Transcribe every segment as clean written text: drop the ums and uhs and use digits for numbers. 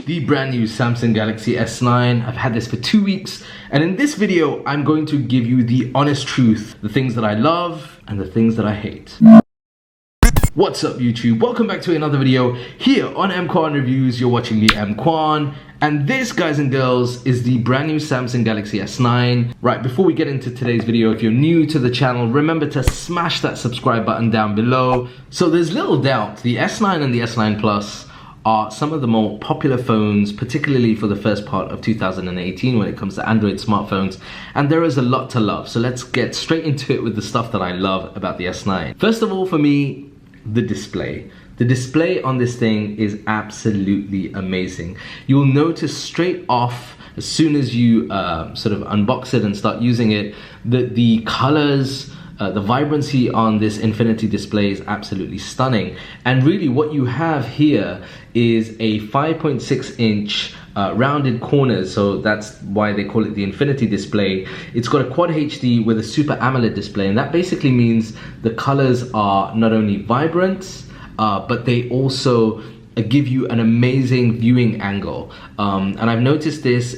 the brand new Samsung Galaxy S9. I've had this for 2 weeks, and in this video I'm going to give you the honest truth, the things that I love and the things that I hate. What's up YouTube? Welcome back to another video here on EMKWAN Reviews. You're watching me, EMKWAN, and this, guys and girls, is the brand new Samsung Galaxy S9. Right, before we get into today's video, if you're new to the channel, remember to smash that subscribe button down below. So there's little doubt the S9 and the S9 Plus are some of the more popular phones, particularly for the first part of 2018 when it comes to Android smartphones, and there is a lot to love. So let's get straight into it with the stuff that I love about the S9. First of all, for me, the display. The display on this thing is absolutely amazing. You'll notice straight off, as soon as you sort of unbox it and start using it, that the colors, the vibrancy on this infinity display is absolutely stunning. And really what you have here is a 5.6 inch rounded corners, so that's why they call it the infinity display. It's got a quad HD with a super AMOLED display, and that basically means the colors are not only vibrant, but they also give you an amazing viewing angle. And I've noticed this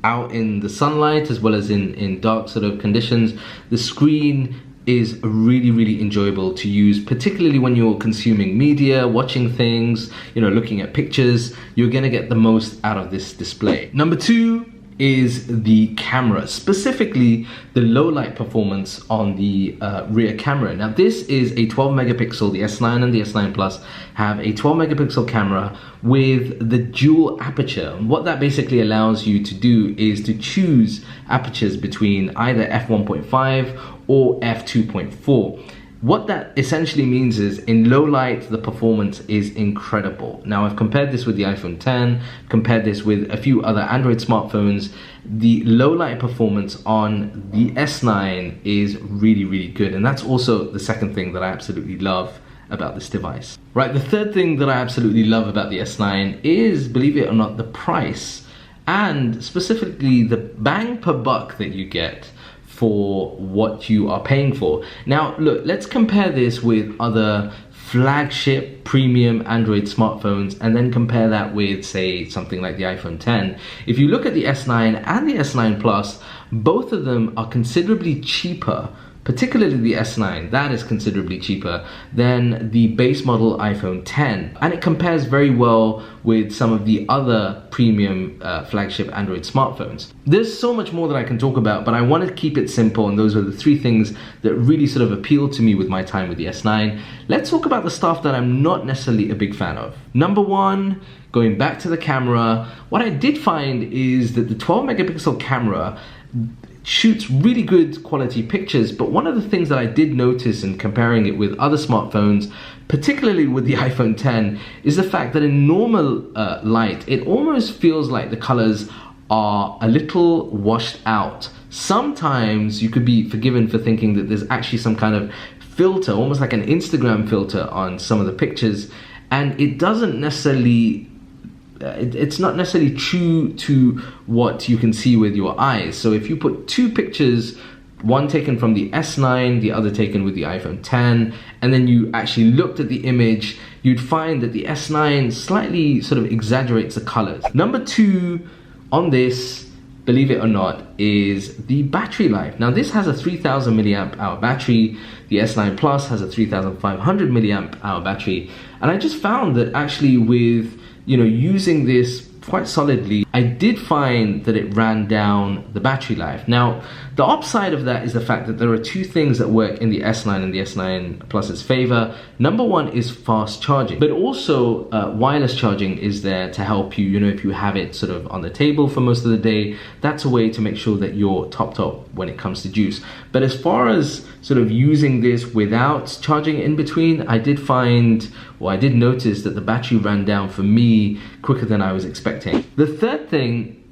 out in the sunlight as well as in dark sort of conditions. The screen is really enjoyable to use, particularly when you're consuming media, watching things, you know, looking at pictures. You're gonna get the most out of this display. Number two is the camera, specifically the low light performance on the rear camera. Now this is a 12 megapixel, the S9 and the S9 Plus have a 12 megapixel camera with the dual aperture. And what that basically allows you to do is to choose apertures between either f1.5 or f2.4. What that essentially means is in low light, the performance is incredible. Now I've compared this with the iPhone X, compared this with a few other Android smartphones. The low light performance on the S9 is really good. And that's also the second thing that I absolutely love about this device. Right, the third thing that I absolutely love about the S9 is, believe it or not, the price, and specifically the bang per buck that you get for what you are paying for. Now look, let's compare this with other flagship premium Android smartphones and then compare that with, say, something like the iPhone X. If you look at the S9 and the S9 Plus, both of them are considerably cheaper, particularly the S9, that is considerably cheaper than the base model iPhone X. And it compares very well with some of the other premium flagship Android smartphones. There's so much more that I can talk about, but I want to keep it simple, and those are the three things that really sort of appeal to me with my time with the S9. Let's talk about the stuff that I'm not necessarily a big fan of. Number one, going back to the camera, what I did find is that the 12 megapixel camera shoots really good quality pictures, but one of the things that I did notice in comparing it with other smartphones, particularly with the iPhone X, is the fact that in normal light, it almost feels like the colors are a little washed out. Sometimes you could be forgiven for thinking that there's actually some kind of filter, almost like an Instagram filter on some of the pictures, and it doesn't necessarily it's not necessarily true to what you can see with your eyes. So if you put two pictures, one taken from the S9, the other taken with the iPhone X, and then you actually looked at the image, you'd find that the S9 slightly sort of exaggerates the colors. Number two on this, believe it or not, is the battery life. Now this has a 3000 milliamp hour battery. The S9 Plus has a 3500 milliamp hour battery. And I just found that actually with, you know, using this quite solidly, I did find that it ran down the battery life. Now, the upside of that is the fact that there are two things that work in the S9 and the S9 Plus's favor. Number one is fast charging, but also wireless charging is there to help you, you know, if you have it sort of on the table for most of the day, that's a way to make sure that you're topped up when it comes to juice. But as far as sort of using this without charging in between, I did notice that the battery ran down for me quicker than I was expecting. The third thing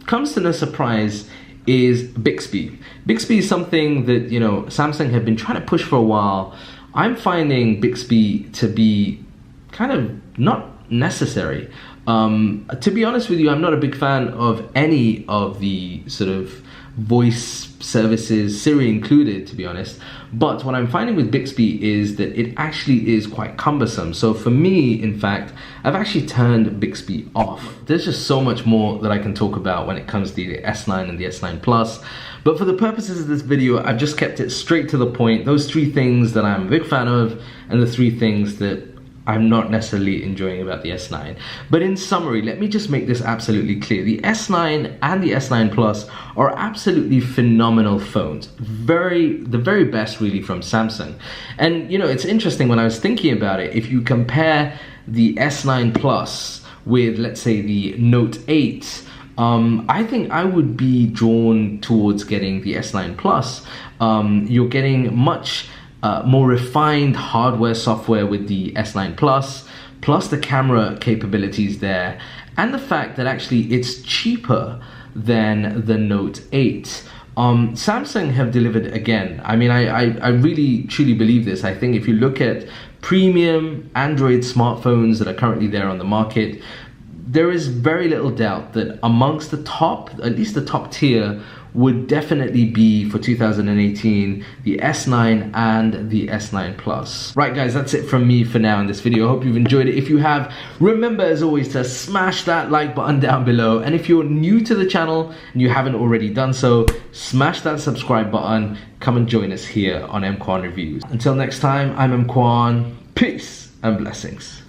comes to no surprise is Bixby. Bixby is something that, you know, Samsung have been trying to push for a while. I'm finding Bixby to be kind of not necessary. To be honest with you, I'm not a big fan of any of the sort of voice services, Siri included, to be honest. But what I'm finding with Bixby is that it actually is quite cumbersome. So for me, in fact, I've actually turned Bixby off. There's just so much more that I can talk about when it comes to the S9 and the S9 Plus. But for the purposes of this video, I've just kept it straight to the point. Those 3 things that I'm a big fan of, and the 3 things that I'm not necessarily enjoying about the S9. But in summary, let me just make this absolutely clear. The S9 and the S9 Plus are absolutely phenomenal phones. The very best really from Samsung. And you know, it's interesting when I was thinking about it, if you compare the S9 Plus with, let's say, the Note 8, I think I would be drawn towards getting the S9 Plus. You're getting much more refined hardware, software with the S9 Plus the camera capabilities there, and the fact that actually it's cheaper than the Note 8. Samsung have delivered again. I mean, I really truly believe this. I think if you look at premium Android smartphones that are currently there on the market, there is very little doubt that amongst the top, at least the top tier, would definitely be for 2018 the S9 and the S9 Plus. Right guys, that's it from me for now in this video. I hope you've enjoyed it. If you have, remember as always to smash that like button down below, and if you're new to the channel and you haven't already done so, smash that subscribe button. Come and join us here on EMKWAN Reviews. Until next time, I'm EMKWAN. Peace and blessings.